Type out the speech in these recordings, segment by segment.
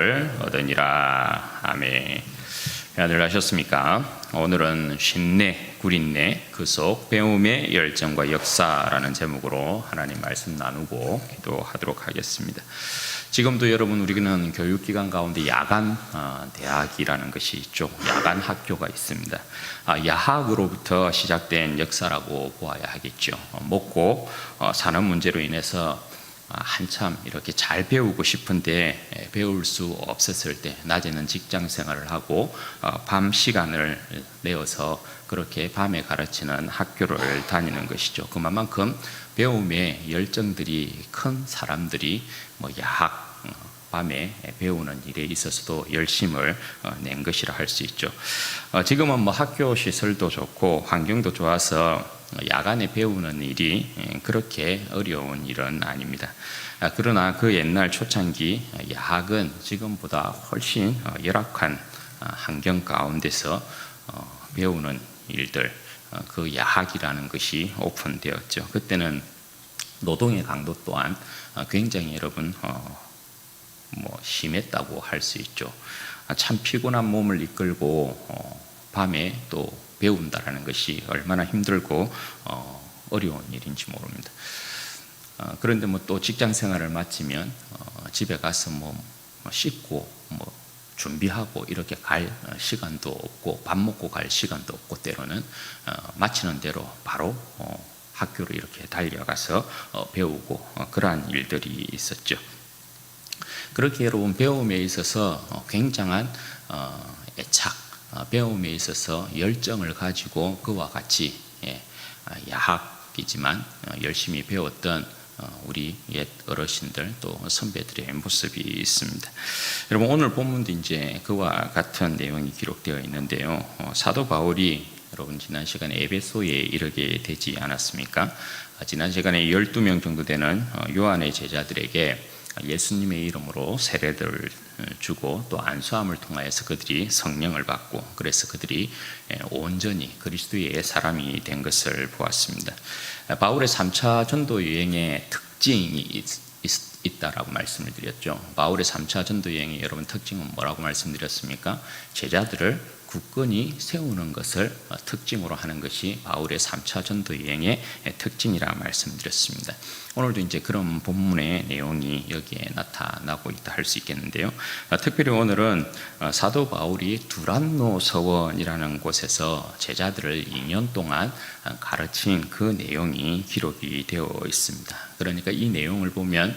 얻으니라. 아멘. 다들 하셨습니까? 오늘은 쉰내, 구린내, 그 속 배움의 열정과 역사라는 제목으로 하나님 말씀 나누고 기도하도록 하겠습니다. 지금도 여러분 우리는 교육기관 가운데 야간 대학이라는 것이 있죠. 야간 학교가 있습니다. 야학으로부터 시작된 역사라고 보아야 하겠죠. 먹고 사는 문제로 인해서 한참 이렇게 잘 배우고 싶은데 배울 수 없었을 때 낮에는 직장 생활을 하고 밤 시간을 내어서 그렇게 밤에 가르치는 학교를 다니는 것이죠. 그만큼 배움의 열정들이 큰 사람들이 야학 밤에 배우는 일에 있어서도 열심을 낸 것이라 할 수 있죠. 지금은 학교 시설도 좋고 환경도 좋아서 야간에 배우는 일이 그렇게 어려운 일은 아닙니다. 그러나 그 옛날 초창기 야학은 지금보다 훨씬 열악한 환경 가운데서 배우는 일들, 그 야학이라는 것이 오픈되었죠. 그때는 노동의 강도 또한 굉장히 여러분 심했다고 할 수 있죠. 참 피곤한 몸을 이끌고 밤에 또 배운다라는 것이 얼마나 힘들고 어려운 일인지 모릅니다. 그런데 또 직장 생활을 마치면 집에 가서 씻고 준비하고 이렇게 갈 시간도 없고 밥 먹고 갈 시간도 없고 때로는 마치는 대로 바로 학교로 이렇게 달려가서 배우고 그러한 일들이 있었죠. 그렇게 여러분 배움에 있어서 굉장한 애착, 배움에 있어서 열정을 가지고 그와 같이 야학이지만 열심히 배웠던 우리 옛 어르신들 또 선배들의 모습이 있습니다. 여러분 오늘 본문도 이제 그와 같은 내용이 기록되어 있는데요. 사도 바울이 여러분 지난 시간에 에베소에 이르게 되지 않았습니까? 지난 시간에 12명 정도 되는 요한의 제자들에게 예수님의 이름으로 세례를 주고 또 안수함을 통하여서 그들이 성령을 받고 그래서 그들이 온전히 그리스도의 사람이 된 것을 보았습니다. 바울의 3차 전도 여행의 특징이 있다라고 말씀을 드렸죠. 바울의 3차 전도 여행의 여러분 특징은 뭐라고 말씀드렸습니까? 제자들을 굳건히 세우는 것을 특징으로 하는 것이 바울의 3차 전도 여행의 특징이라 말씀드렸습니다. 오늘도 이제 그런 본문의 내용이 여기에 나타나고 있다 할 수 있겠는데요. 특별히 오늘은 사도 바울이 두란노 서원이라는 곳에서 제자들을 2년 동안 가르친 그 내용이 기록이 되어 있습니다. 그러니까 이 내용을 보면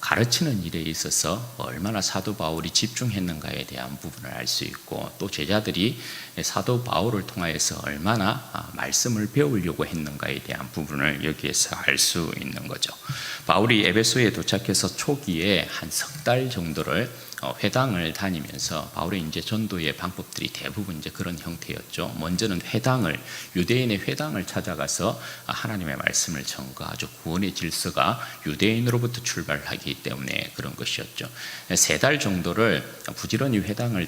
가르치는 일에 있어서 얼마나 사도 바울이 집중했는가에 대한 부분을 알 수 있고 또 제자들이 사도 바울을 통하여서 얼마나 말씀을 배우려고 했는가에 대한 부분을 여기에서 알 수 있는 거죠. 바울이 에베소에 도착해서 초기에 한 석 달 정도를 회당을 다니면서 바울의 이제 전도의 방법들이 대부분 이제 그런 형태였죠. 먼저는 유대인의 회당을 찾아가서 하나님의 말씀을 전가하죠. 구원의 질서가 유대인으로부터 출발하기 때문에 그런 것이었죠. 3달 정도를 부지런히 회당을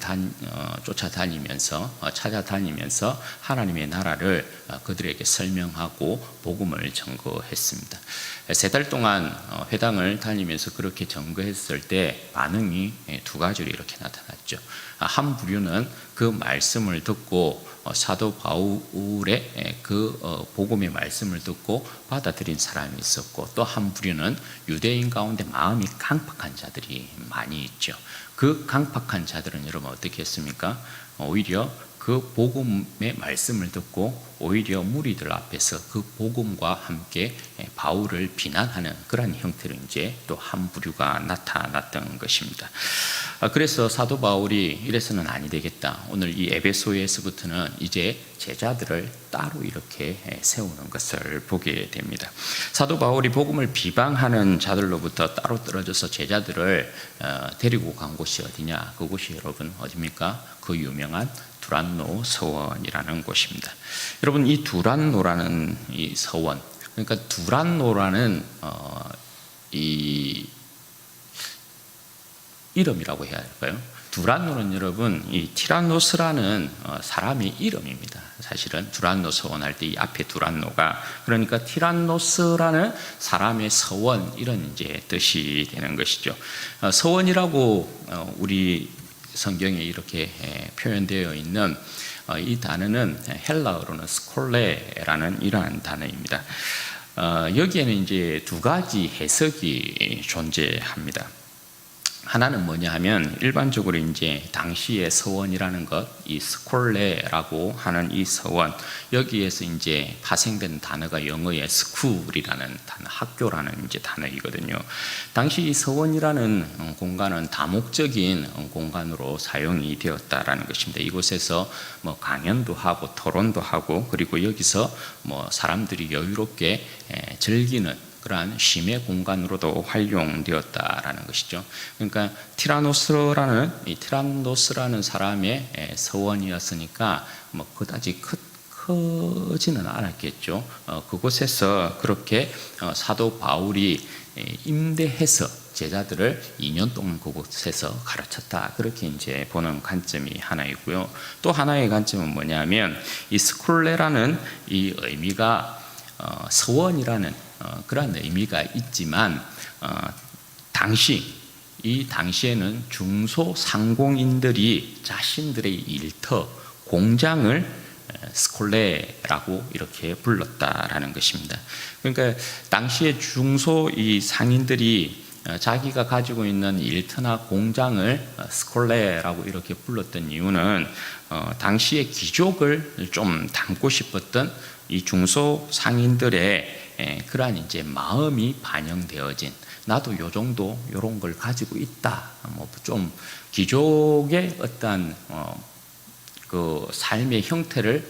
찾아다니면서 하나님의 나라를 그들에게 설명하고 복음을 전거했습니다. 3달 동안 회당을 다니면서 그렇게 전거했을 때 반응이 2가지로 이렇게 나타났죠. 한 부류는 그 말씀을 듣고 사도 바울의 그 복음의 말씀을 듣고 받아들인 사람이 있었고 또 한 부류는 유대인 가운데 마음이 강팍한 자들이 많이 있죠. 그 강팍한 자들은 여러분 어떻게 했습니까? 오히려 그 복음의 말씀을 듣고 오히려 무리들 앞에서 그 복음과 함께 바울을 비난하는 그런 형태로 이제 또 한 부류가 나타났던 것입니다. 그래서 사도 바울이 이래서는 아니 되겠다. 오늘 이 에베소에서부터는 이제 제자들을 따로 이렇게 세우는 것을 보게 됩니다. 사도 바울이 복음을 비방하는 자들로부터 따로 떨어져서 제자들을 데리고 간 곳이 어디냐? 그곳이 여러분 어디입니까? 그 유명한 두란노 서원이라는 곳입니다. 여러분 이 두란노라는 이 서원, 그러니까 두란노라는 이 이름이라고 해야 할까요? 두란노는 여러분 이 티라노스라는 사람의 이름입니다. 사실은 두란노 서원할 때 이 앞에 두란노가 그러니까 티라노스라는 사람의 서원 이런 이제 뜻이 되는 것이죠. 서원이라고 우리 성경에 이렇게 표현되어 있는 이 단어는 헬라어로는 스콜레라는 이러한 단어입니다. 여기에는 이제 두 가지 해석이 존재합니다. 하나는 뭐냐 하면 일반적으로 이제 당시의 서원이라는 것, 이 스콜레라고 하는 이 서원 여기에서 이제 파생된 단어가 영어의 스쿨이라는 단어, 학교라는 이제 단어이거든요. 당시 이 서원이라는 공간은 다목적인 공간으로 사용이 되었다라는 것입니다. 이곳에서 뭐 강연도 하고 토론도 하고 그리고 여기서 뭐 사람들이 여유롭게 즐기는 그러한 쉼의 공간으로도 활용되었다라는 것이죠. 그러니까 티라노스라는 사람의 서원이었으니까 뭐 그다지 크지는 않았겠죠. 그곳에서 그렇게 사도 바울이 임대해서 제자들을 2년 동안 그곳에서 가르쳤다. 그렇게 이제 보는 관점이 하나이고요. 또 하나의 관점은 뭐냐면 이 스쿨레라는 이 의미가 서원이라는 그런 의미가 있지만 이 당시에는 중소상공인들이 자신들의 일터, 공장을 스콜레라고 이렇게 불렀다라는 것입니다. 그러니까 당시에 중소 이 상인들이 자기가 가지고 있는 일터나 공장을 스콜레라고 이렇게 불렀던 이유는 당시의 귀족을 좀 닮고 싶었던 이 중소 상인들의 그러한 이제 마음이 반영되어진 나도 요 정도 요런 걸 가지고 있다. 뭐 좀 귀족의 어떤 그 삶의 형태를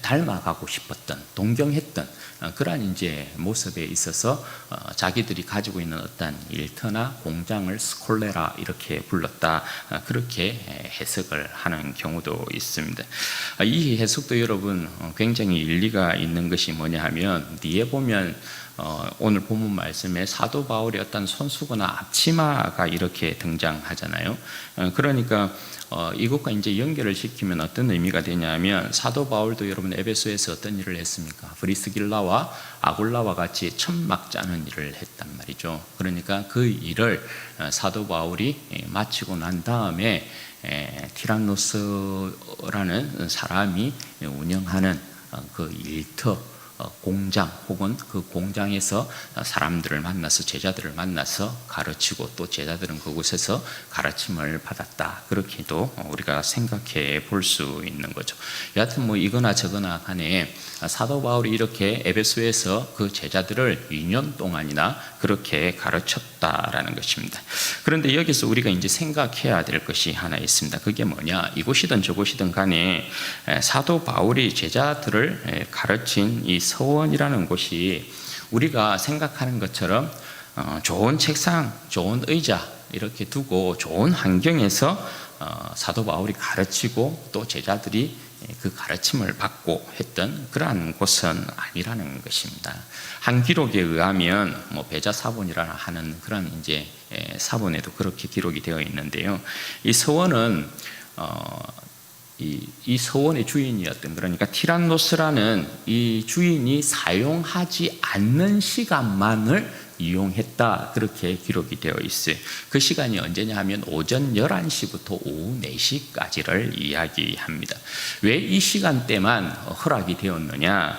닮아가고 싶었던, 동경했던 그러한 이제 모습에 있어서 자기들이 가지고 있는 어떤 일터나 공장을 스콜레라 이렇게 불렀다. 그렇게 해석을 하는 경우도 있습니다. 이 해석도 여러분 굉장히 일리가 있는 것이 뭐냐 하면 뒤에 보면 오늘 본문 말씀에 사도 바울의 어떤 손수건나 앞치마가 이렇게 등장하잖아요. 그러니까 이것과 이제 연결을 시키면 어떤 의미가 되냐면 사도 바울도 여러분 에베소에서 어떤 일을 했습니까? 브리스길라와 아굴라와 같이 천막 짜는 일을 했단 말이죠. 그러니까 그 일을 사도 바울이 마치고 난 다음에 티라노스라는 사람이 운영하는 그 일터 공장 혹은 그 공장에서 사람들을 만나서 제자들을 만나서 가르치고 또 제자들은 그곳에서 가르침을 받았다. 그렇게도 우리가 생각해 볼 수 있는 거죠. 여하튼 뭐 이거나 저거나 간에 사도 바울이 이렇게 에베소에서 그 제자들을 2년 동안이나 그렇게 가르쳤다라는 것입니다. 그런데 여기서 우리가 이제 생각해야 될 것이 하나 있습니다. 그게 뭐냐? 이곳이든 저곳이든 간에 사도 바울이 제자들을 가르친 이 서원이라는 곳이 우리가 생각하는 것처럼 좋은 책상, 좋은 의자 이렇게 두고 좋은 환경에서 사도 바울이 가르치고 또 제자들이 그 가르침을 받고 했던 그러한 곳은 아니라는 것입니다. 한 기록에 의하면 뭐 베자 사본이라 하는 그런 이제 사본에도 그렇게 기록이 되어 있는데요. 이 서원은 이 서원의 주인이었던 그러니까 티란노스라는 이 주인이 사용하지 않는 시간만을 이용했다 그렇게 기록이 되어 있어요. 그 시간이 언제냐 하면 오전 11시부터 오후 4시까지를 이야기합니다. 왜 이 시간대만 허락이 되었느냐?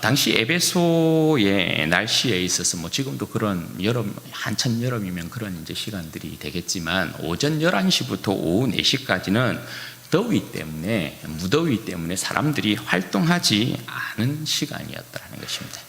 당시 에베소의 날씨에 있어서 뭐 지금도 그런 여름 한참 여름이면 그런 이제 시간들이 되겠지만 오전 11시부터 오후 4시까지는 더위 때문에 무더위 때문에 사람들이 활동하지 않은 시간이었다는 것입니다.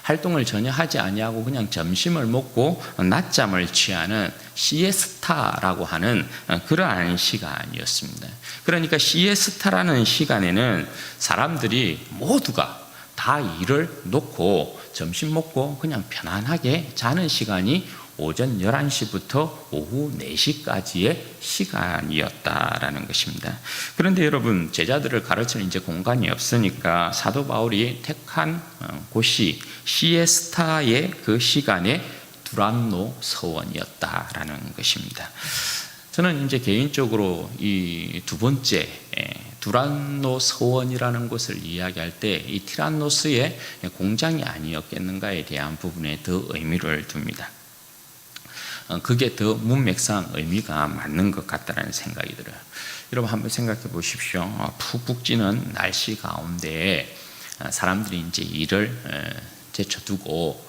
활동을 전혀 하지 아니하고 그냥 점심을 먹고 낮잠을 취하는 시에스타라고 하는 그러한 시간이었습니다. 그러니까 시에스타라는 시간에는 사람들이 모두가 다 일을 놓고 점심 먹고 그냥 편안하게 자는 시간이 오전 11시부터 오후 4시까지의 시간이었다라는 것입니다. 그런데 여러분 제자들을 가르치는 이제 공간이 없으니까 사도 바울이 택한 곳이 시에스타의 그 시간에 두란노 서원이었다라는 것입니다. 저는 이제 개인적으로 이 두 번째 두란노 서원이라는 것을 이야기할 때 이 티란노스의 공장이 아니었겠는가에 대한 부분에 더 의미를 둡니다. 그게 더 문맥상 의미가 맞는 것 같다는 생각이 들어요. 여러분 한번 생각해 보십시오. 푹푹 찌는 날씨 가운데 사람들이 이제 일을 제쳐두고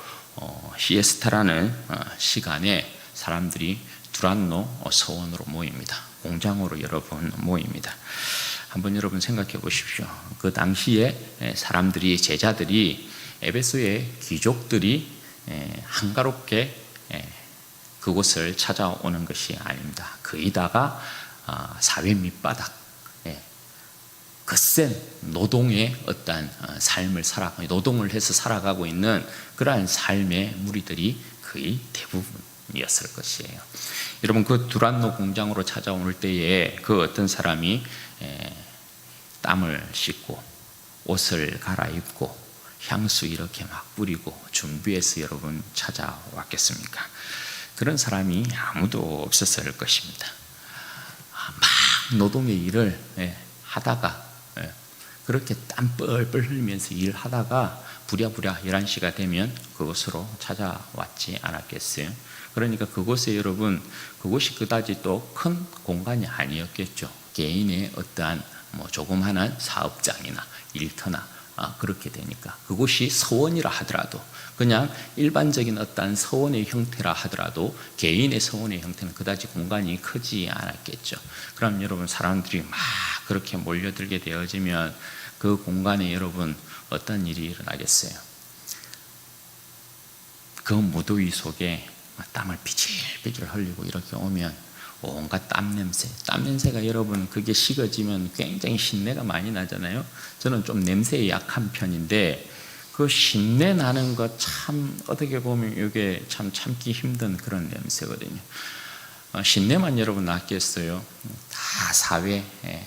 시에스타라는 시간에 사람들이 두란노 서원으로 모입니다. 공장으로 여러분 모입니다. 한번 여러분 생각해 보십시오. 그 당시에 사람들이, 제자들이, 에베소의 귀족들이 한가롭게 그곳을 찾아오는 것이 아닙니다. 거의다가 사회 밑바닥, 거센 노동의 어떤 삶을 노동을 해서 살아가고 있는 그러한 삶의 무리들이 거의 대부분이었을 것이에요. 여러분 그 두란노 공장으로 찾아올 때에 그 어떤 사람이 땀을 씻고 옷을 갈아입고 향수 이렇게 막 뿌리고 준비해서 여러분 찾아왔겠습니까? 그런 사람이 아무도 없었을 것입니다. 막 노동의 일을 하다가 그렇게 땀 뻘뻘 흘리면서 일하다가 부랴부랴 11시가 되면 그곳으로 찾아왔지 않았겠어요? 그러니까 그곳에 여러분, 그곳이 그다지 또 큰 공간이 아니었겠죠. 개인의 어떠한 조그마한 사업장이나 일터나 그렇게 되니까 그곳이 서원이라 하더라도, 그냥 일반적인 어떤 서원의 형태라 하더라도 개인의 서원의 형태는 그다지 공간이 크지 않았겠죠. 그럼 여러분 사람들이 막 그렇게 몰려들게 되어지면 그 공간에 여러분 어떤 일이 일어나겠어요? 그 무더위 속에 땀을 비질비질 흘리고 이렇게 오면 온갖 땀 냄새가 여러분 그게 식어지면 굉장히 신내가 많이 나잖아요. 저는 좀 냄새에 약한 편인데 그 신내 나는 것 참 어떻게 보면 이게 참 참기 힘든 그런 냄새거든요. 신내만 여러분 났겠어요? 다 사회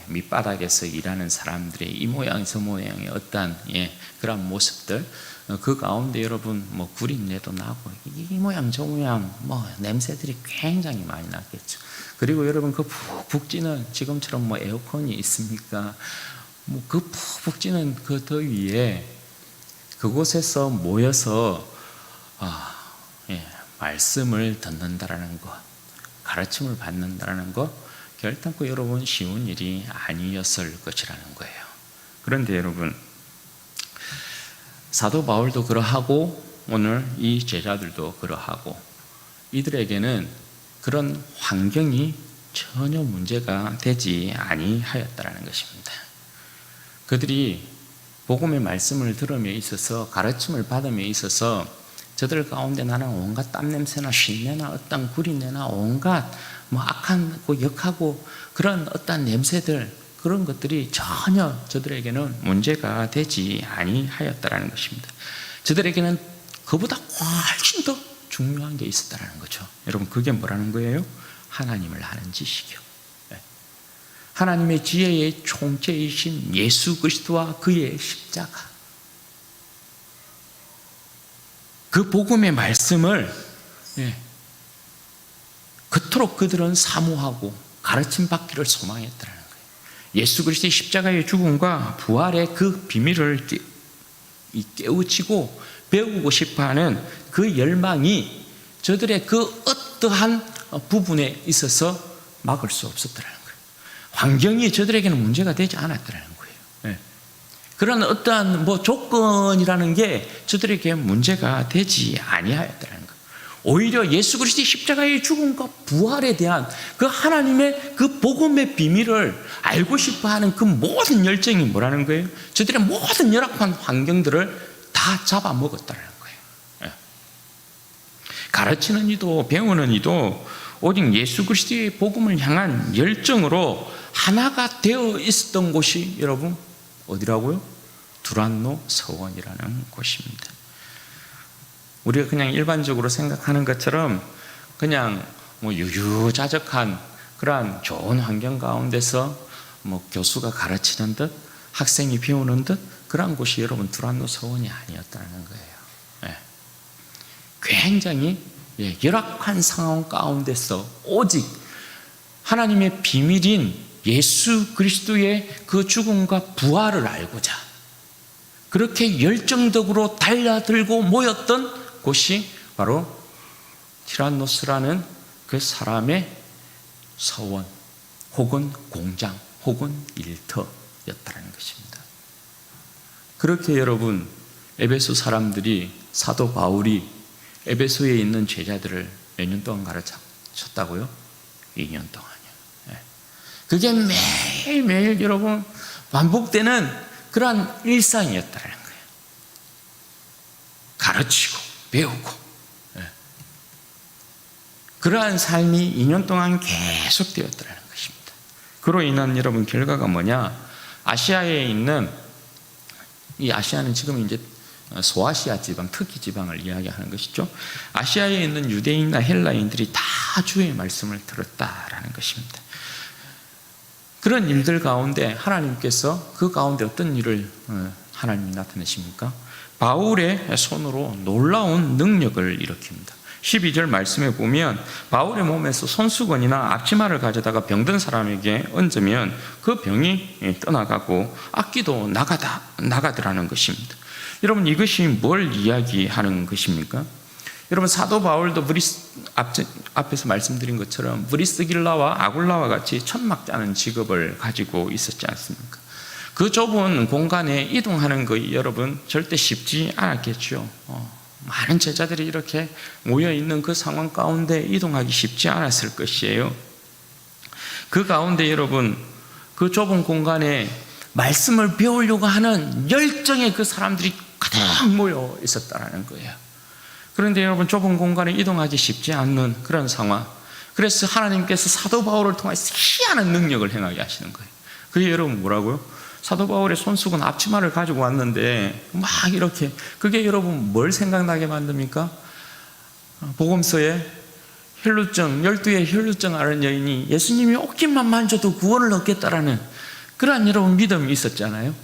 밑바닥에서 일하는 사람들의 이 모양 저 모양의 어떤 그런 모습들, 그 가운데 여러분 구린내도 나고 이 모양 저 모양 냄새들이 굉장히 많이 났겠죠. 그리고 여러분 그 푹푹 찌는, 지금처럼 에어컨이 있습니까? 그 푹푹 찌는 그 더위에 그곳에서 모여서 말씀을 듣는다라는 것, 가르침을 받는다라는 것, 결단코 여러분 쉬운 일이 아니었을 것이라는 거예요. 그런데 여러분 사도 바울도 그러하고 오늘 이 제자들도 그러하고 이들에게는 그런 환경이 전혀 문제가 되지 아니하였다라는 것입니다. 그들이 복음의 말씀을 들음에 있어서, 가르침을 받음에 있어서 저들 가운데 나는 온갖 땀냄새나 신내나 어떤 구린내나 온갖 악한 역하고 그런 어떤 냄새들, 그런 것들이 전혀 저들에게는 문제가 되지 아니하였다라는 것입니다. 저들에게는 그보다 훨씬 더 중요한 게 있었다는 거죠. 여러분 그게 뭐라는 거예요? 하나님을 아는 지식이요. 하나님의 지혜의 총체이신 예수 그리스도와 그의 십자가, 그 복음의 말씀을 그토록 그들은 사모하고 가르침 받기를 소망했다는 거예요. 예수 그리스도의 십자가의 죽음과 부활의 그 비밀을 깨우치고 배우고 싶어하는 그 열망이 저들의 그 어떠한 부분에 있어서 막을 수 없었다는 거예요. 환경이 저들에게는 문제가 되지 않았다는 거예요. 그런 어떠한 조건이라는 게 저들에게 문제가 되지 아니하였다는 거예요. 오히려 예수 그리스도의 십자가의 죽음과 부활에 대한 그 하나님의 그 복음의 비밀을 알고 싶어하는 그 모든 열정이 뭐라는 거예요? 저들의 모든 열악한 환경들을 다 잡아먹었다는 거예요. 가르치는 이도 배우는 이도 오직 예수 그리스도의 복음을 향한 열정으로 하나가 되어 있었던 곳이 여러분 어디라고요? 두란노 서원이라는 곳입니다. 우리가 그냥 일반적으로 생각하는 것처럼 그냥 유유자적한 그러한 좋은 환경 가운데서 교수가 가르치는 듯 학생이 배우는 듯 그런 곳이 여러분 두란노 서원이 아니었다는 거예요. 굉장히 열악한 상황 가운데서 오직 하나님의 비밀인 예수 그리스도의 그 죽음과 부활을 알고자 그렇게 열정적으로 달려들고 모였던 곳이 바로 티라노스라는 그 사람의 서원 혹은 공장 혹은 일터였다는 것입니다. 그렇게 여러분, 에베소 사람들이, 사도 바울이 에베소에 있는 제자들을 몇 년 동안 가르쳤다고요? 2년 동안이요. 그게 매일매일 여러분 반복되는 그러한 일상이었다는 거예요. 가르치고 배우고 그러한 삶이 2년 동안 계속되었다는 것입니다. 그로 인한 여러분 결과가 뭐냐? 아시아에 있는, 이 아시아는 지금 이제 소아시아 지방, 터키 지방을 이야기하는 것이죠. 아시아에 있는 유대인이나 헬라인들이 다 주의 말씀을 들었다라는 것입니다. 그런 일들 가운데 하나님께서 그 가운데 어떤 일을 하나님이 나타내십니까? 바울의 손으로 놀라운 능력을 일으킵니다. 12절 말씀에 보면 바울의 몸에서 손수건이나 앞치마를 가져다가 병든 사람에게 얹으면 그 병이 떠나가고 악기도 나가더라는 것입니다. 여러분, 이것이 뭘 이야기하는 것입니까? 여러분, 사도 바울도 앞에서 말씀드린 것처럼 브리스길라와 아굴라와 같이 천막 짜는 직업을 가지고 있었지 않습니까? 그 좁은 공간에 이동하는 거 여러분 절대 쉽지 않았겠죠. 많은 제자들이 이렇게 모여있는 그 상황 가운데 이동하기 쉽지 않았을 것이에요. 그 가운데 여러분, 그 좁은 공간에 말씀을 배우려고 하는 열정의 그 사람들이 가득 모여 있었다는 거예요. 그런데 여러분, 좁은 공간에 이동하기 쉽지 않는 그런 상황, 그래서 하나님께서 사도 바울을 통해서 희한한 능력을 행하게 하시는 거예요. 그게 여러분 뭐라고요? 사도 바울의 손수건 앞치마를 가지고 왔는데 막 이렇게, 그게 여러분 뭘 생각나게 만듭니까? 복음서에 혈루증, 12의 혈루증 앓은 여인이 예수님이 옷깃만 만져도 구원을 얻겠다라는 그러한 여러분 믿음이 있었잖아요.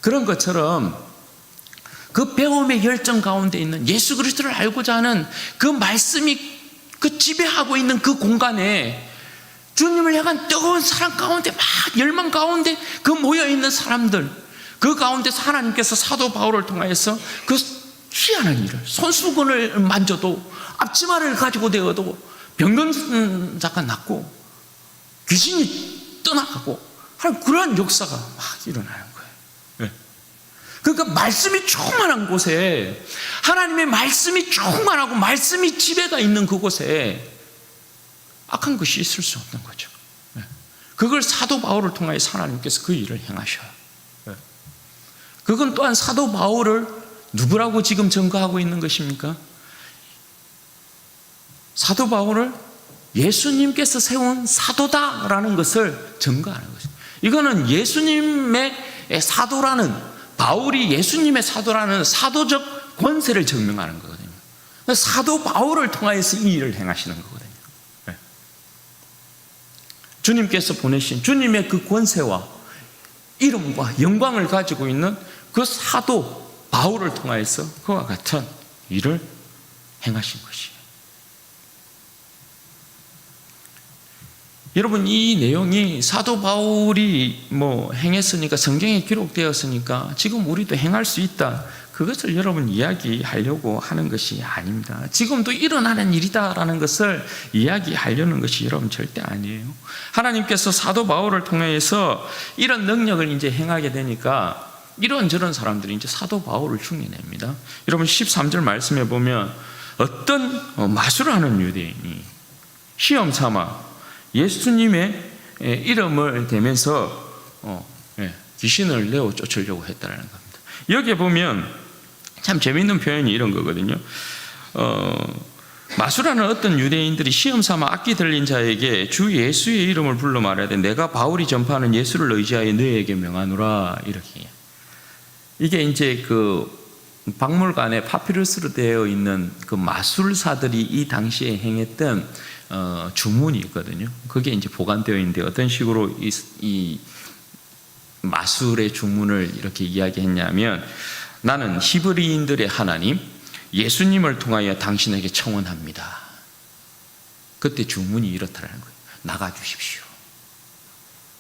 그런 것처럼 그 배움의 열정 가운데 있는 예수 그리스도를 알고자 하는 그 말씀이 그 지배하고 있는 그 공간에 주님을 향한 뜨거운 사랑 가운데, 막 열망 가운데 그 모여있는 사람들, 그 가운데서 하나님께서 사도 바울을 통하여서 그 희한한 일을, 손수건을 만져도 앞치마를 가지고 되어도 병든 자가 낫고 귀신이 떠나가고 하는 그러한 역사가 막 일어나는 거예요. 그러니까 말씀이 충만한 곳에, 하나님의 말씀이 충만하고 말씀이 지배가 있는 그곳에 악한 것이 있을 수 없는 거죠. 그걸 사도 바울을 통하여서 하나님께서 그 일을 행하셔요. 그건 또한 사도 바울을 누구라고 지금 증거하고 있는 것입니까? 사도 바울을 예수님께서 세운 사도다라는 것을 증거하는 것입니다. 이거는 예수님의 사도라는, 바울이 예수님의 사도라는 사도적 권세를 증명하는 거거든요. 사도 바울을 통하여서 이 일을 행하시는 거거든요. 주님께서 보내신 주님의 그 권세와 이름과 영광을 가지고 있는 그 사도 바울을 통하여서 그와 같은 일을 행하신 것이에요. 여러분, 이 내용이 사도 바울이 행했으니까, 성경에 기록되었으니까 지금 우리도 행할 수 있다, 그것을 여러분 이야기하려고 하는 것이 아닙니다. 지금도 일어나는 일이다라는 것을 이야기하려는 것이 여러분 절대 아니에요. 하나님께서 사도 바울을 통해서 이런 능력을 이제 행하게 되니까 이런저런 사람들이 이제 사도 바울을 흉내냅니다. 여러분 13절 말씀에 보면 어떤 마술하는 유대인이 시험 삼아 예수님의 이름을 대면서 귀신을 내어 쫓으려고 했다는 겁니다. 여기에 보면 참 재미있는 표현이 이런 거거든요. 마술하는 어떤 유대인들이 시험 삼아 악기 들린 자에게 주 예수의 이름을 불러 말하되 내가 바울이 전파하는 예수를 의지하여 너희에게 명하노라, 이렇게. 이게 이제 그 박물관에 파피루스로 되어 있는 그 마술사들이 이 당시에 행했던 주문이 있거든요. 그게 이제 보관되어 있는데 어떤 식으로 이 마술의 주문을 이렇게 이야기했냐면, 나는 히브리인들의 하나님 예수님을 통하여 당신에게 청원합니다. 그때 주문이 이렇다라는 거예요. 나가주십시오.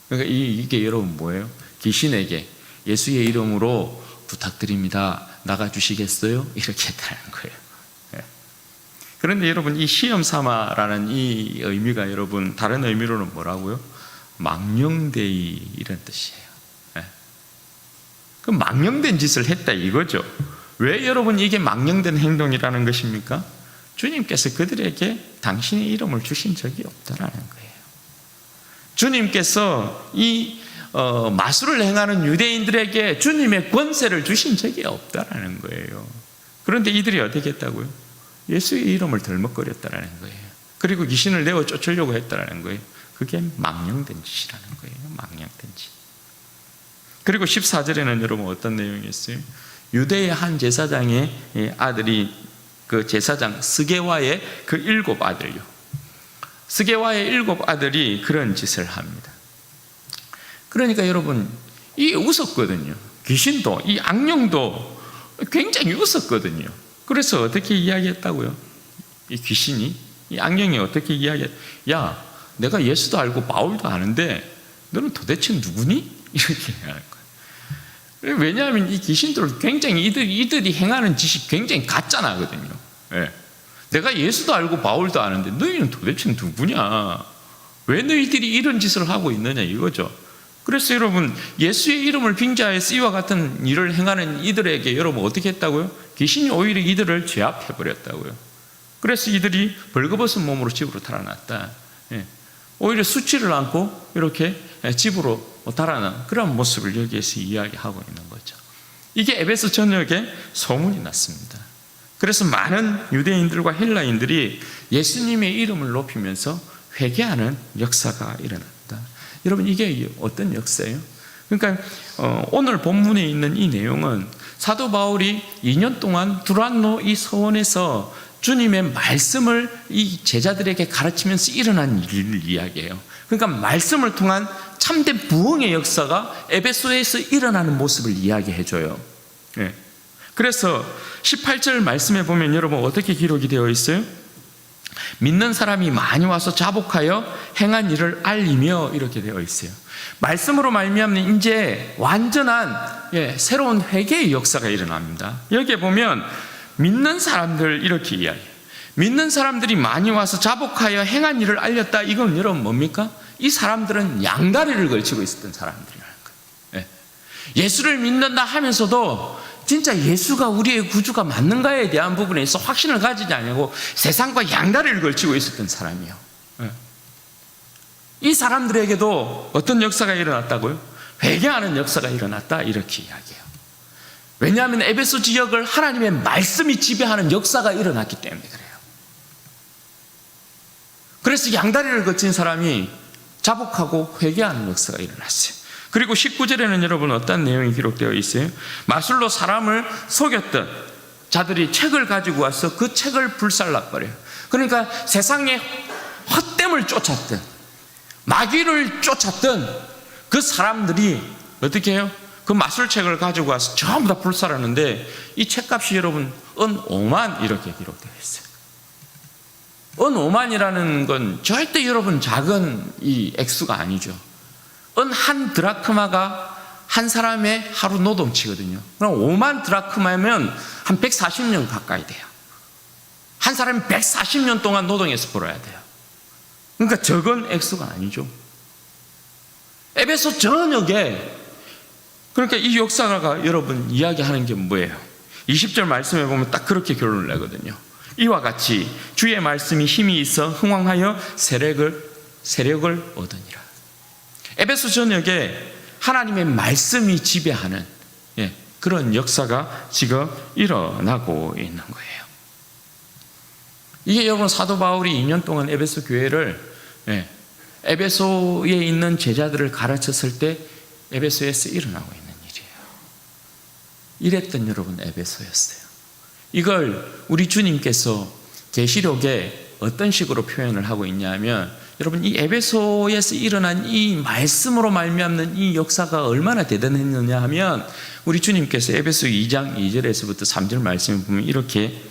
그러니까 이게 여러분 뭐예요? 귀신에게 예수의 이름으로 부탁드립니다. 나가주시겠어요? 이렇게 했다는 거예요. 그런데 여러분, 이 시험 삼아라는 이 의미가 여러분 다른 의미로는 뭐라고요? 망령되이 이런 뜻이에요. 그 망령된 짓을 했다 이거죠. 왜 여러분 이게 망령된 행동이라는 것입니까? 주님께서 그들에게 당신의 이름을 주신 적이 없다라는 거예요. 주님께서 이 마술을 행하는 유대인들에게 주님의 권세를 주신 적이 없다라는 거예요. 그런데 이들이 어떻게 했다고요? 예수의 이름을 덜먹거렸다라는 거예요. 그리고 귀신을 내어 쫓으려고 했다라는 거예요. 그게 망령된 짓이라는 거예요. 망령된 짓. 그리고 14절에는 여러분 어떤 내용이 있어요? 유대의 한 제사장의 아들이 그 제사장 스게와의 그 7 아들요. 스게와의 7 아들이 그런 짓을 합니다. 그러니까 여러분, 이게 웃었거든요. 귀신도, 이 악령도 굉장히 웃었거든요. 그래서 어떻게 이야기했다고요? 이 귀신이, 이 악령이 어떻게 야, 내가 예수도 알고 바울도 아는데 너는 도대체 누구니? 이렇게 하는 거예요. 왜냐하면 이 귀신들은 굉장히 이들이 행하는 짓이 굉장히 가짜나거든요. 예. 내가 예수도 알고 바울도 아는데 너희는 도대체 누구냐? 왜 너희들이 이런 짓을 하고 있느냐 이거죠. 그래서 여러분, 예수의 이름을 빙자해서 이와 같은 일을 행하는 이들에게 여러분 어떻게 했다고요? 귀신이 오히려 이들을 제압해버렸다고요. 그래서 이들이 벌거벗은 몸으로 집으로 달아났다. 예. 오히려 수치를 안고 이렇게 집으로 달아난 그런 모습을 여기에서 이야기하고 있는 거죠. 이게 에베소 전역에 소문이 났습니다. 그래서 많은 유대인들과 헬라인들이 예수님의 이름을 높이면서 회개하는 역사가 일어났다. 여러분, 이게 어떤 역사예요? 그러니까 오늘 본문에 있는 이 내용은 사도 바울이 2년 동안 두란노 이 서원에서 주님의 말씀을 이 제자들에게 가르치면서 일어난 일을 이야기해요. 그러니까 말씀을 통한 참된 부흥의 역사가 에베소에서 일어나는 모습을 이야기해줘요. 네. 그래서 18절 말씀에 보면 여러분 어떻게 기록이 되어 있어요? 믿는 사람이 많이 와서 자복하여 행한 일을 알리며 이렇게 되어 있어요. 말씀으로 말미암는 이제 완전한 새로운 회개의 역사가 일어납니다. 여기에 보면 믿는 사람들 이렇게 이야기해요. 믿는 사람들이 많이 와서 자복하여 행한 일을 알렸다. 이건 여러분 뭡니까? 이 사람들은 양다리를 걸치고 있었던 사람들이라는 거예요. 예수를 믿는다 하면서도 진짜 예수가 우리의 구주가 맞는가에 대한 부분에 있어 확신을 가지지 않고 세상과 양다리를 걸치고 있었던 사람이에요. 이 사람들에게도 어떤 역사가 일어났다고요? 회개하는 역사가 일어났다 이렇게 이야기해요. 왜냐하면 에베소 지역을 하나님의 말씀이 지배하는 역사가 일어났기 때문에 그래요. 그래서 양다리를 거친 사람이 자복하고 회개하는 역사가 일어났어요. 그리고 19절에는 여러분 어떤 내용이 기록되어 있어요? 마술로 사람을 속였던 자들이 책을 가지고 와서 그 책을 불살라버려요. 그러니까 세상에 헛됨을 쫓았던, 마귀를 쫓았던 그 사람들이 어떻게 해요? 그 마술책을 가지고 와서 전부 다 불살하는데 이 책값이 여러분 은 5만 이렇게 기록되어 있어요. 은 5만이라는 건 절대 여러분 작은 이 액수가 아니죠. 은 한 드라크마가 한 사람의 하루 노동치거든요. 그럼 5만 드라크마면 한 140년 가까이 돼요. 한 사람이 140년 동안 노동해서 벌어야 돼요. 그러니까 적은 액수가 아니죠. 에베소 전역에 그러니까 이 역사가 여러분 이야기하는 게 뭐예요? 20절 말씀에 보면 딱 그렇게 결론을 내거든요. 이와 같이 주의 말씀이 힘이 있어 흥왕하여 세력을 얻으니라. 에베소 전역에 하나님의 말씀이 지배하는 그런 역사가 지금 일어나고 있는 거예요. 이게 여러분 사도 바울이 2년 동안 에베소 교회를 에베소에 있는 제자들을 가르쳤을 때 에베소에서 일어나고 있는 일이에요. 이랬던 여러분 에베소였어요. 이걸 우리 주님께서 계시록에 어떤 식으로 표현을 하고 있냐면 여러분 이 에베소에서 일어난 이 말씀으로 말미암는 이 역사가 얼마나 대단했느냐 하면 우리 주님께서 에베소 2장 2절에서부터 3절 말씀을 보면 이렇게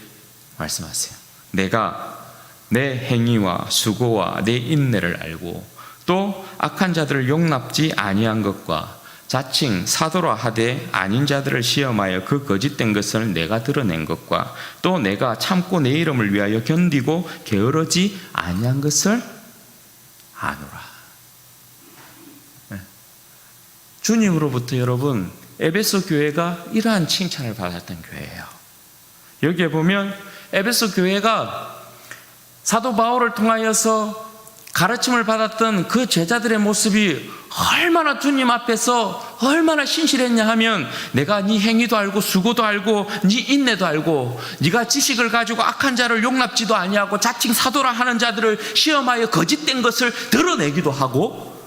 말씀하세요. 내가 내 행위와 수고와 내 인내를 알고 또 악한 자들을 용납지 아니한 것과 자칭 사도라 하되 아닌 자들을 시험하여 그 거짓된 것을 내가 드러낸 것과 또 내가 참고 내 이름을 위하여 견디고 게으르지 아니한 것을 아노라. 주님으로부터 여러분 에베소 교회가 이러한 칭찬을 받았던 교회예요. 여기에 보면 에베소 교회가 사도 바울을 통하여서 가르침을 받았던 그 제자들의 모습이 얼마나 주님 앞에서 얼마나 신실했냐 하면 내가 네 행위도 알고 수고도 알고 네 인내도 알고 네가 지식을 가지고 악한 자를 용납지도 아니하고 자칭 사도라 하는 자들을 시험하여 거짓된 것을 드러내기도 하고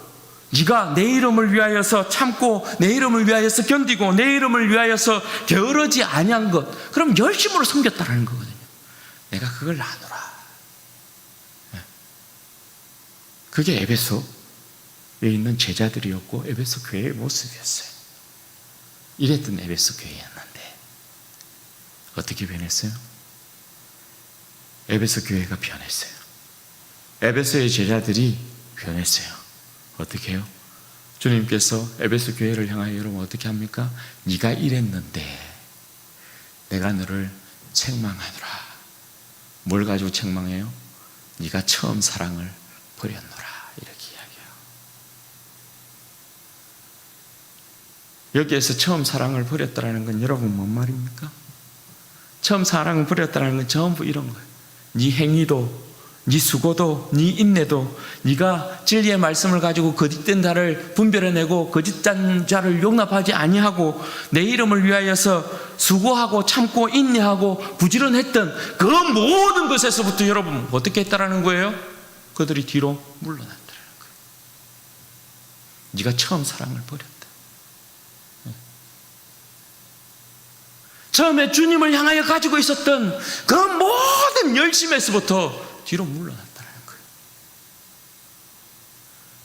네가 내 이름을 위하여서 참고 내 이름을 위하여서 견디고 내 이름을 위하여서 게으르지 아니한 것, 그럼 열심으로 섬겼다는 거거든요. 내가 그걸 나누라. 그게 에베소에 있는 제자들이었고 에베소 교회의 모습이었어요. 이랬던 에베소 교회였는데 어떻게 변했어요? 에베소 교회가 변했어요. 에베소의 제자들이 변했어요. 어떻게 해요? 주님께서 에베소 교회를 향하여 여러분 어떻게 합니까? 네가 이랬는데 내가 너를 책망하노라. 뭘 가지고 책망해요? 네가 처음 사랑을 버렸노라. 이렇게 이야기해요. 여기에서 처음 사랑을 버렸다는 건 여러분 뭔 말입니까? 처음 사랑을 버렸다는 건 전부 이런 거예요. 네 행위도 네 수고도 네 인내도 네가 진리의 말씀을 가지고 거짓된 자를 분별해내고 거짓된 자를 용납하지 아니하고 내 이름을 위하여서 수고하고 참고 인내하고 부지런했던 그 모든 것에서부터 여러분 어떻게 했다라는 거예요? 그들이 뒤로 물러났다는 거예요. 네가 처음 사랑을 버렸다. 처음에 주님을 향하여 가지고 있었던 그 모든 열심에서부터 뒤로 물러났다는 거예요.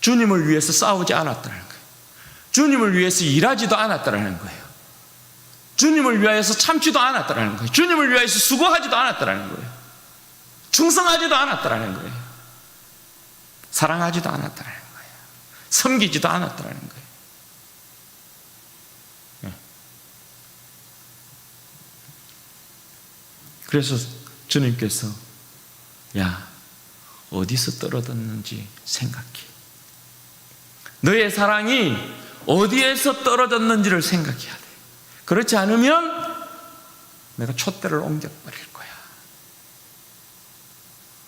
주님을 위해서 싸우지 않았다는 거예요. 주님을 위해서 일하지도 않았다는 거예요. 주님을 위하여서 참지도 않았다는 거예요. 주님을 위하여서 수고하지도 않았다는 거예요. 충성하지도 않았다는 거예요. 사랑하지도 않았다는 거예요. 섬기지도 않았다는 거예요. 그래서 주님께서 야, 어디서 떨어졌는지 생각해. 너의 사랑이 어디에서 떨어졌는지를 생각해야 돼. 그렇지 않으면 내가 촛대를 옮겨버릴 거야.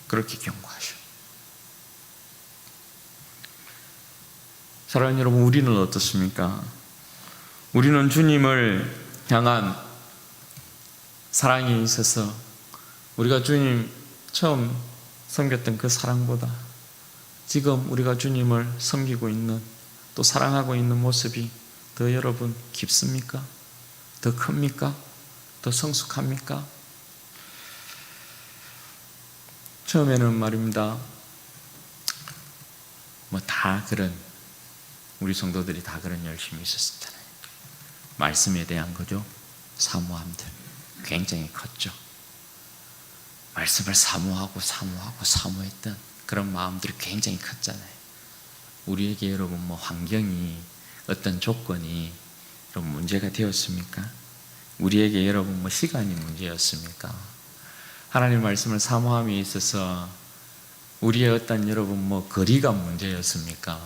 그렇게 경고하셔. 사랑하는 여러분, 우리는 어떻습니까? 우리는 주님을 향한 사랑이 있어서 우리가 주님 처음 섬겼던 그 사랑보다 지금 우리가 주님을 섬기고 있는 또 사랑하고 있는 모습이 더 여러분 깊습니까? 더 큽니까? 더 성숙합니까? 처음에는 말입니다. 뭐 다 그런 우리 성도들이 다 그런 열심이 있었잖아요. 말씀에 대한 거죠. 사모함들 굉장히 컸죠. 말씀을 사모했던 그런 마음들이 굉장히 컸잖아요. 우리에게 여러분 뭐 환경이 어떤 조건이 여러분 문제가 되었습니까? 우리에게 여러분 뭐 시간이 문제였습니까? 하나님 말씀을 사모함에 있어서 우리의 어떤 여러분 뭐 거리가 문제였습니까?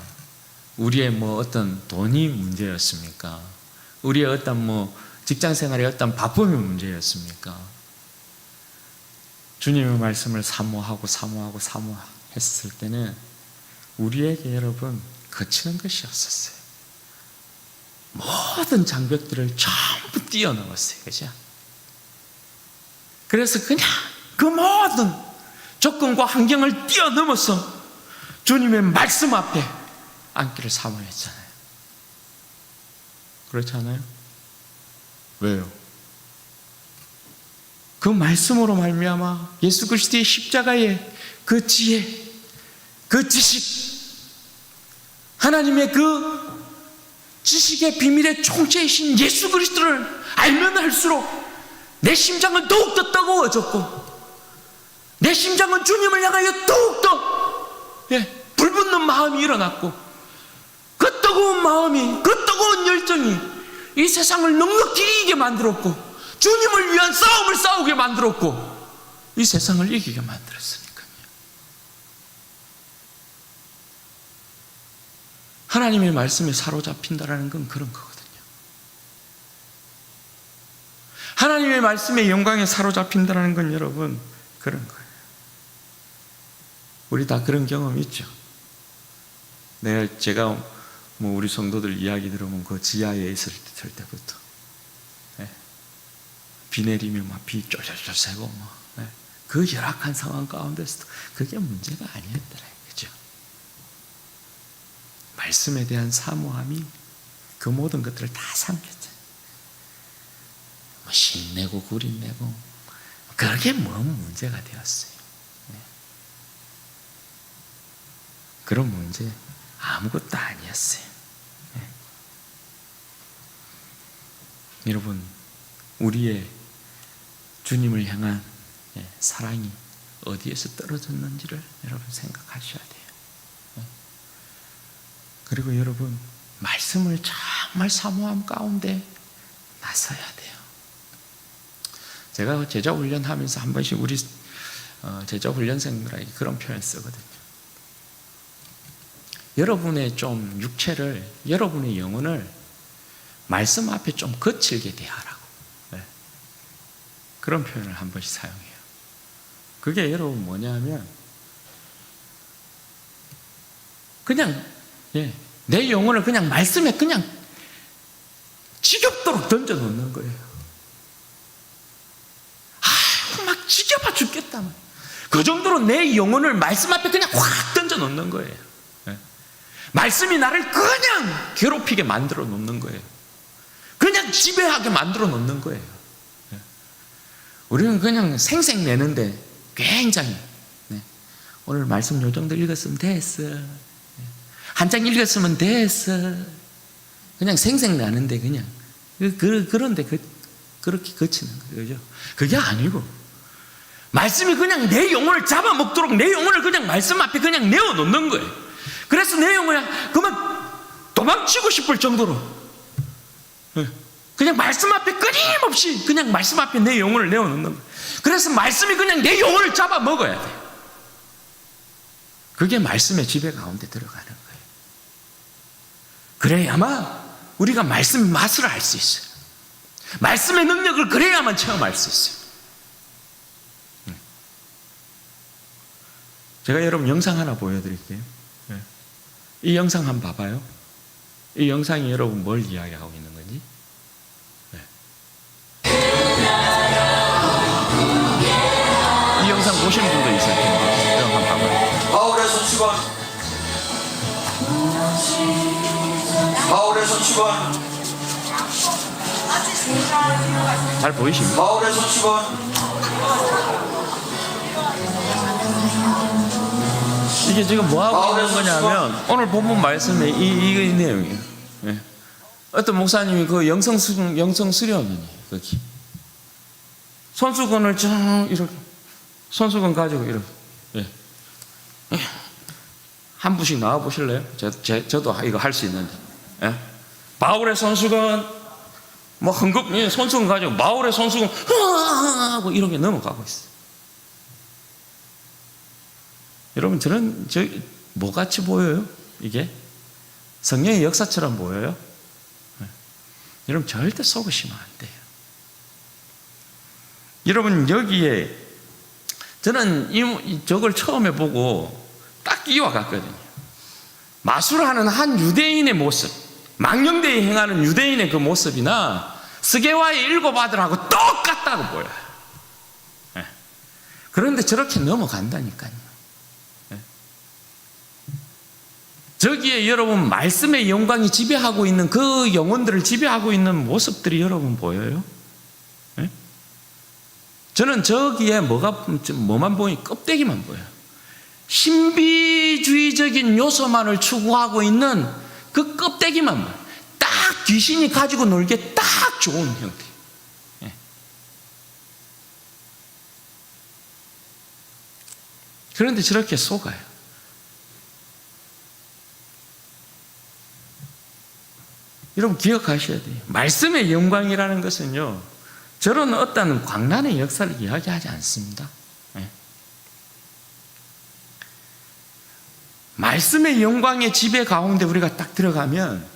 우리의 뭐 어떤 돈이 문제였습니까? 우리의 어떤 뭐 직장 생활의 어떤 바쁨이 문제였습니까? 주님의 말씀을 사모했을 때는 우리에게 여러분 거치는 것이 없었어요. 모든 장벽들을 전부 뛰어넘었어요. 그죠? 그래서 그냥 그 모든 조건과 환경을 뛰어넘어서 주님의 말씀 앞에 앉기를 사모했잖아요. 그렇지 않아요? 왜요? 그 말씀으로 말미암아 예수 그리스도의 십자가의 그 지혜, 그 지식, 하나님의 그 지식의 비밀의 총체이신 예수 그리스도를 알면 할수록 내 심장은 더욱더 뜨거워졌고 내 심장은 주님을 향하여 더욱더 불붙는 마음이 일어났고, 그 뜨거운 마음이, 그 뜨거운 열정이 이 세상을 넉넉히 이기게 만들었고, 주님을 위한 싸움을 싸우게 만들었고, 이 세상을 이기게 만들었으니까요. 하나님의 말씀에 사로잡힌다라는 건 그런 거거든요. 하나님의 말씀의 영광에 사로잡힌다라는 건 여러분 그런 거예요. 우리 다 그런 경험 있죠. 제가 우리 성도들 이야기 들으면 그 지하에 있을 때부터 비 내리면 막 비 쫄쫄쫄 새고 그 열악한 상황 가운데서도 그게 문제가 아니었더라, 그죠? 말씀에 대한 사모함이 그 모든 것들을 다 삼켰잖아요. 신내고 구린내고 그게 뭔 문제가 되었어요. 그런 문제 아무것도 아니었어요. 여러분, 우리의 주님을 향한 사랑이 어디에서 떨어졌는지를 여러분 생각하셔야 돼요. 그리고 여러분, 말씀을 정말 사모함 가운데 나서야 돼요. 제가 제자 훈련하면서 한 번씩 우리 제자 훈련생들에게 그런 표현 쓰거든요. 여러분의 좀 육체를, 여러분의 영혼을 말씀 앞에 좀 거칠게 대하라고, 그런 표현을 한 번씩 사용해요. 그게 여러분 뭐냐면, 그냥 내 영혼을 그냥 말씀에 그냥 지겹도록 던져 놓는 거예요. 막 지겨워 죽겠다. 그 정도로 내 영혼을 말씀 앞에 그냥 확 던져 놓는 거예요. 말씀이 나를 그냥 괴롭히게 만들어 놓는 거예요. 그냥 지배하게 만들어 놓는 거예요. 우리는 그냥 생색내는데 굉장히 오늘 말씀 요 정도 읽었으면 됐어, 한 장 읽었으면 됐어, 그냥 생색나는데 그냥 그런데 그렇게 거치는 거죠. 그게 아니고 말씀이 그냥 내 영혼을 잡아먹도록 내 영혼을 그냥 말씀 앞에 그냥 내어놓는 거예요. 그래서 내 영혼이 그만 도망치고 싶을 정도로 그냥 말씀 앞에 끊임없이 그냥 말씀 앞에 내 영혼을 내어놓는 거예요. 그래서 말씀이 그냥 내 영혼을 잡아먹어야 돼요. 그게 말씀의 지배 가운데 들어가는 거예요. 그래야만 우리가 말씀의 맛을 알 수 있어요. 말씀의 능력을 그래야만 체험할 수 있어요. 제가 여러분 영상 하나 보여드릴게요. 이 영상 한번 봐봐요. 이 영상이 여러분 뭘 이야기하고 있는 건지. 이 영상 보신 분도 있을 텐데 한번 봐봐요. 바울의 손수건, 바울의 손수건, 잘 보이십니까? 바울의 손수건. 이게 지금 뭐하고 있는 거냐면 오늘 본문 말씀에 이 내용이에요. 어떤 목사님이 그 영성 수련이니 거기 손수건을 쫙 이렇게 손수건 가지고 이렇게 한 분씩 나와 보실래요? 저도 이거 할 수 있는데. 바울의 손수건 뭐 흥급 손수건 가지고 바울의 손수건 하고 이렇게 넘어가고 있어요. 여러분, 저는 뭐같이 보여요? 이게 성령의 역사처럼 보여요? 여러분, 절대 속으시면 안 돼요. 여러분, 여기에 저는 저걸 처음에 보고 딱 이와 같거든요. 마술하는 한 유대인의 모습, 망령되이 행하는 유대인의 그 모습이나 스게와의 7 아들하고 똑같다고 보여요. 그런데 저렇게 넘어간다니까요. 저기에 여러분 말씀의 영광이 지배하고 있는 그 영혼들을 지배하고 있는 모습들이 여러분 보여요? 저는 저기에 뭐만 보니 껍데기만 보여요. 신비주의적인 요소만을 추구하고 있는 그 껍데기만 보여요. 딱 귀신이 가지고 놀기에 딱 좋은 형태. 그런데 저렇게 속아요. 여러분 기억하셔야 돼요. 말씀의 영광이라는 것은요, 저런 어떤 광란의 역사를 이야기하지 않습니다. 네. 말씀의 영광의 지배 가운데 우리가 딱 들어가면,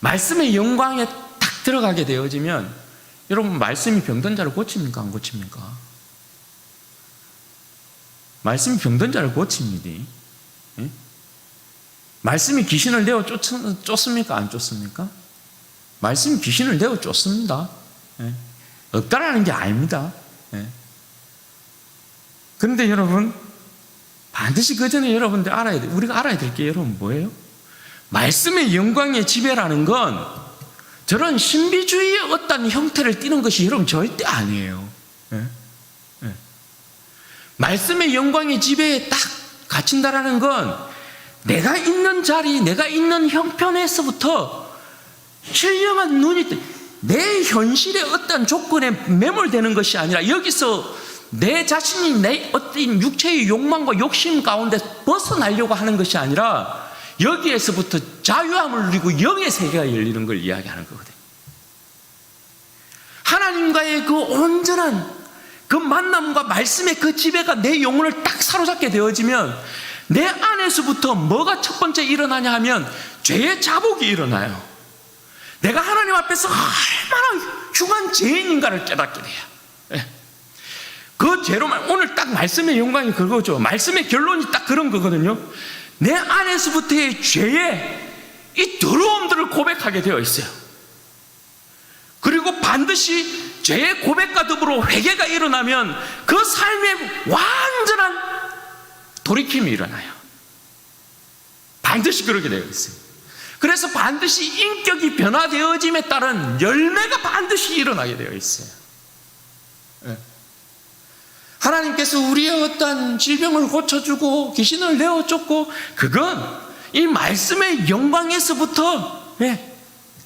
말씀의 영광에 딱 들어가게 되어지면, 여러분 말씀이 병든 자를 고칩니까? 안 고칩니까? 말씀이 병든 자를 고칩니다. 네? 말씀이 귀신을 내어 쫓습니까? 안 쫓습니까? 말씀이 귀신을 내어 쫓습니다. 예. 없다라는 게 아닙니다. 예. 그런데 여러분, 반드시 그 전에 여러분들 알아야 돼. 우리가 알아야 될 게 여러분 뭐예요? 말씀의 영광의 지배라는 건 저런 신비주의의 어떤 형태를 띠는 것이 여러분 절대 아니에요. 예. 예. 말씀의 영광의 지배에 딱 갇힌다라는 건 내가 있는 자리, 내가 있는 형편에서부터 신령한 눈이 내 현실의 어떤 조건에 매몰되는 것이 아니라 여기서 내 자신이 내 어떤 육체의 욕망과 욕심 가운데 벗어나려고 하는 것이 아니라 여기에서부터 자유함을 누리고 영의 세계가 열리는 걸 이야기하는 거거든요. 하나님과의 그 온전한 그 만남과 말씀의 그 지배가 내 영혼을 딱 사로잡게 되어지면 내 안에서부터 뭐가 첫 번째 일어나냐 하면 죄의 자복이 일어나요. 내가 하나님 앞에서 얼마나 흉한 죄인인가를 깨닫게 돼요. 예. 그 죄로만, 오늘 딱 말씀의 영광이 그거죠. 말씀의 결론이 딱 그런 거거든요. 내 안에서부터의 죄의 이 더러움들을 고백하게 되어 있어요. 그리고 반드시 죄의 고백과 더불어 회개가 일어나면 그 삶에 완전한 돌이킴이 일어나요. 반드시 그렇게 되어 있어요. 그래서 반드시 인격이 변화되어짐에 따른 열매가 반드시 일어나게 되어 있어요. 네. 하나님께서 우리의 어떤 질병을 고쳐주고 귀신을 내어쫓고 그건 이 말씀의 영광에서부터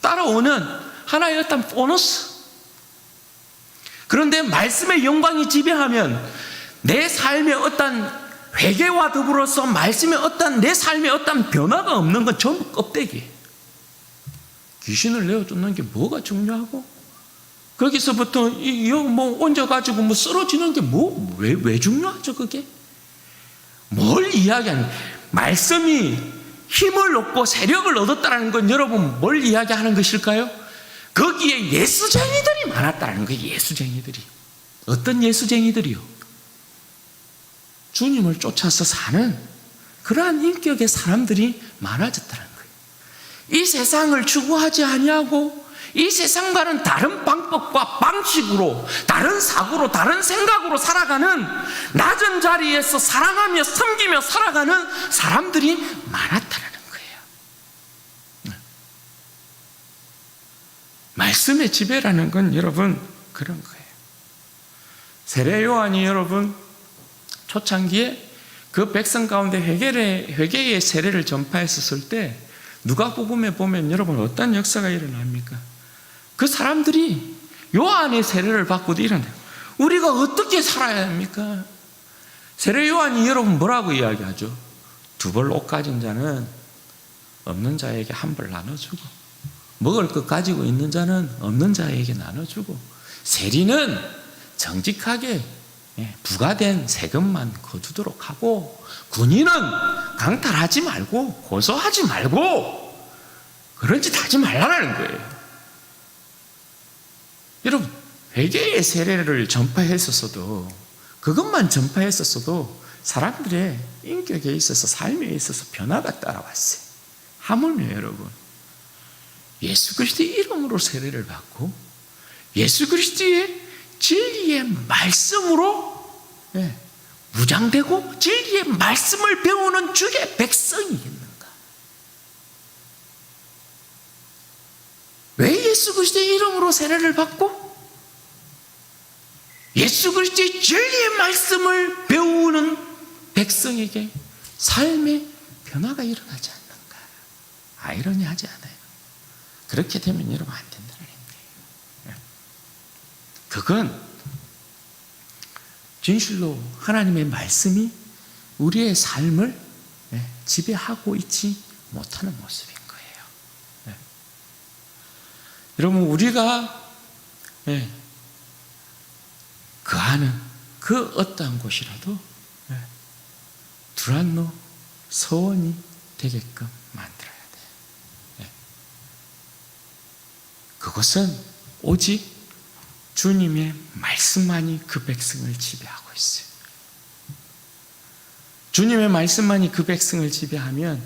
따라오는 하나의 어떤 보너스. 그런데 말씀의 영광이 지배하면 내 삶의 어떤 회개와 더불어서 말씀의 어떤 내 삶의 어떤 변화가 없는 건 전부 껍데기. 귀신을 내어쫓는 게 뭐가 중요하고 거기서부터 뭐 얹어가지고 뭐 쓰러지는 게 왜 중요하죠 그게? 뭘 이야기하는? 말씀이 힘을 얻고 세력을 얻었다는 건 여러분 뭘 이야기하는 것일까요? 거기에 예수쟁이들이 많았다는 거예요. 예수쟁이들이. 어떤 예수쟁이들이요? 주님을 쫓아서 사는 그러한 인격의 사람들이 많아졌다는 거예요. 이 세상을 추구하지 아니하고 이 세상과는 다른 방법과 방식으로, 다른 사고로, 다른 생각으로 살아가는 낮은 자리에서 사랑하며 섬기며 살아가는 사람들이 많았다는 거예요. 말씀의 지배라는 건 여러분 그런 거예요. 세례 요한이 여러분 초창기에 그 백성 가운데 회개의 세례를 전파했었을 때 누가복음에 보면 여러분 어떤 역사가 일어납니까? 그 사람들이 요한의 세례를 받고도 일어나요. 우리가 어떻게 살아야 합니까? 세례 요한이 여러분 뭐라고 이야기하죠? 2벌 옷 가진 자는 없는 자에게 1벌 나눠주고 먹을 것 가지고 있는 자는 없는 자에게 나눠주고 세리는 정직하게 부과된 세금만 거두도록 하고 군인은 강탈하지 말고 고소하지 말고 그런 짓 하지 말라는 거예요. 여러분 회개의 세례를 전파했었어도 그것만 전파했었어도 사람들의 인격에 있어서 삶에 있어서 변화가 따라왔어요. 하물며 여러분 예수 그리스도의 이름으로 세례를 받고 예수 그리스도의 진리의 말씀으로 무장되고 진리의 말씀을 배우는 주의 백성이 있는가? 왜 예수 그리스도의 이름으로 세례를 받고 예수 그리스도의 진리의 말씀을 배우는 백성에게 삶의 변화가 일어나지 않는가? 아이러니하지 않아요? 그렇게 되면 여러분 안 된다는 거예요. 그건 진실로 하나님의 말씀이 우리의 삶을 지배하고 있지 못하는 모습인 거예요. 여러분, 우리가 거하는 그 어떠한 곳이라도 두란노 서원이 되게끔 만들어야 돼요. 그것은 오직 주님의 말씀만이 그 백성을 지배하고 있어요. 주님의 말씀만이 그 백성을 지배하면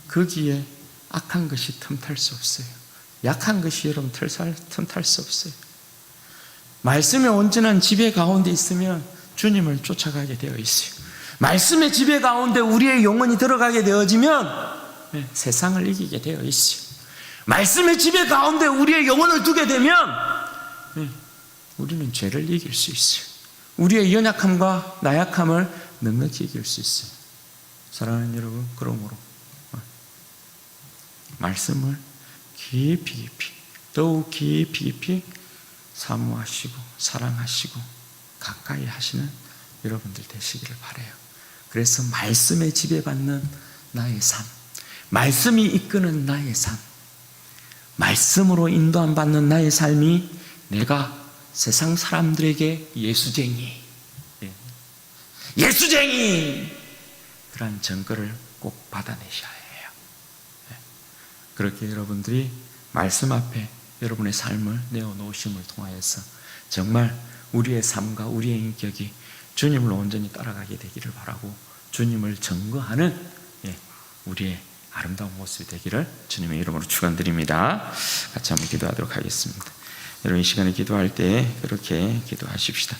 거기에 악한 것이 틈탈 수 없어요. 약한 것이 여러분 틈탈 수 없어요. 말씀의 온전한 지배 가운데 있으면 주님을 쫓아가게 되어 있어요. 말씀의 지배 가운데 우리의 영혼이 들어가게 되어지면 세상을 이기게 되어 있어요. 말씀의 지배 가운데 우리의 영혼을 두게 되면 우리는 죄를 이길 수 있어요. 우리의 연약함과 나약함을 넉넉히 이길 수 있어요. 사랑하는 여러분, 그러므로 말씀을 깊이 더욱 깊이 사모하시고 사랑하시고 가까이 하시는 여러분들 되시기를 바라요. 그래서 말씀에 지배받는 나의 삶, 말씀이 이끄는 나의 삶, 말씀으로 인도함 받는 나의 삶이 내가 세상 사람들에게 예수쟁이 그런 증거를 꼭 받아내셔야 해요. 그렇게 여러분들이 말씀 앞에 여러분의 삶을 내어놓으심을 통하여서 정말 우리의 삶과 우리의 인격이 주님을 온전히 따라가게 되기를 바라고, 주님을 증거하는 우리의 아름다운 모습이 되기를 주님의 이름으로 축원드립니다. 같이 한번 기도하도록 하겠습니다. 여러분, 이 시간에 기도할 때 그렇게 기도하십시다.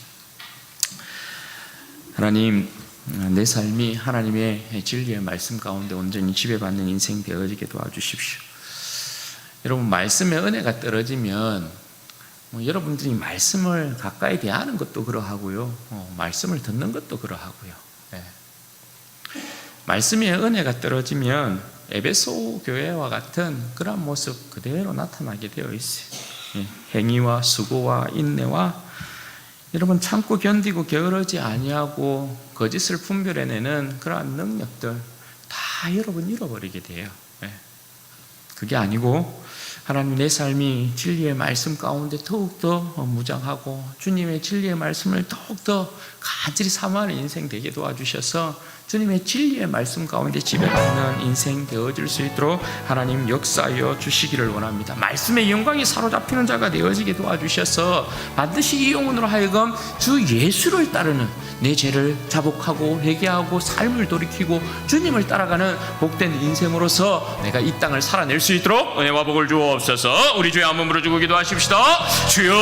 하나님, 내 삶이 하나님의 진리의 말씀 가운데 온전히 지배받는 인생 되어지게 도와주십시오. 여러분, 말씀의 은혜가 떨어지면 여러분들이 말씀을 가까이 대하는 것도 그러하고요, 말씀을 듣는 것도 그러하고요. 말씀의 은혜가 떨어지면 에베소 교회와 같은 그런 모습 그대로 나타나게 되어 있어요. 행위와 수고와 인내와 여러분 참고 견디고 게으르지 아니하고 거짓을 분별해내는 그러한 능력들 다 여러분 잃어버리게 돼요. 그게 아니고 하나님, 내 삶이 진리의 말씀 가운데 더욱더 무장하고 주님의 진리의 말씀을 더욱더 간절히 사모하는 인생 되게 도와주셔서 주님의 진리의 말씀 가운데 지배받는 인생 되어질 수 있도록 하나님 역사하여 주시기를 원합니다. 말씀의 영광이 사로잡히는 자가 되어지게 도와주셔서 반드시 이 영혼으로 하여금 주 예수를 따르는, 내 죄를 자복하고 회개하고 삶을 돌이키고 주님을 따라가는 복된 인생으로서 내가 이 땅을 살아낼 수 있도록 은혜와 복을 주옵소서. 우리 주의 한번 부르주고 기도하십시다. 주여.